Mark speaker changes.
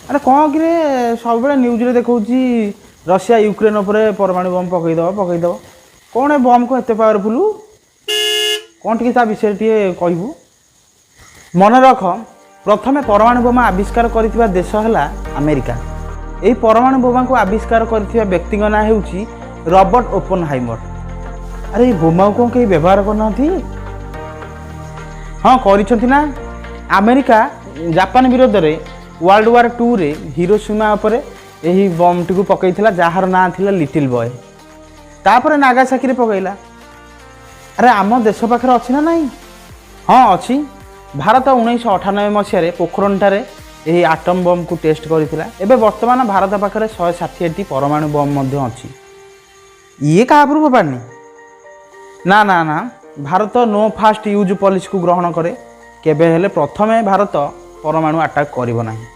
Speaker 1: ଆରେ କ'ଣ କିରେ ସବୁବେଳେ ନ୍ୟୁଜ୍ରେ ଦେଖାଉଛି ରଷିଆ ୟୁକ୍ରେନ୍ ଉପରେ ପରମାଣୁ ବମ୍ ପକେଇଦେବ କ'ଣ ଏ ବମ୍କୁ ଏତେ ପାୱାରଫୁଲ୍? କ'ଣ ଟିକେ ତା ବିଷୟରେ ଟିକେ କହିବୁ? ମନେ ରଖ, ପ୍ରଥମେ ପରମାଣୁ ବୋମା ଆବିଷ୍କାର କରିଥିବା ଦେଶ ହେଲା ଆମେରିକା। ଏହି ପରମାଣୁ ବୋମାକୁ ଆବିଷ୍କାର କରିଥିବା ବ୍ୟକ୍ତିଙ୍କ ନାଁ ହେଉଛି ରବର୍ଟ ଓପେନହାଇମର। ଆରେ ଏଇ ବୋମାକୁ କ'ଣ କେହି ବ୍ୟବହାର କରୁନାହାନ୍ତି? ହଁ କରିଛନ୍ତି ନା। ଆମେରିକା ଜାପାନ ବିରୋଧରେ ୱାର୍ଲଡ ୱାର୍ 2ରେ ହିରୋସୀମା ଉପରେ ଏହି ବମ୍ଟିକୁ ପକାଇଥିଲା, ଯାହାର ନାଁ ଥିଲା ଲିଟିଲ୍ ବୟ। ତାପରେ ନାଗାସାକିରେ ପକାଇଲା। ଆରେ ଆମ ଦେଶ ପାଖରେ ଅଛି ନା ନାହିଁ? ହଁ ଅଛି। ଭାରତ 1998 ମସିହାରେ ପୋଖରଣଠାରେ ଏହି ଆଟମ୍ ବମ୍କୁ ଟେଷ୍ଟ କରିଥିଲା। ଏବେ ବର୍ତ୍ତମାନ ଭାରତ ପାଖରେ 160ଟି ପରମାଣୁ ବମ୍ ମଧ୍ୟ ଅଛି। ଇଏ କାହା ଉପରୁ ଫୋପାଡ଼ିନି? ନା ନା ନା, ଭାରତ ନୋ ଫାଷ୍ଟ ୟୁଜ୍ ପଲିସିକୁ ଗ୍ରହଣ କରେ। କେବେ ହେଲେ ପ୍ରଥମେ ଭାରତ ପରମାଣୁ ଆଟାକ୍ କରିବ ନାହିଁ।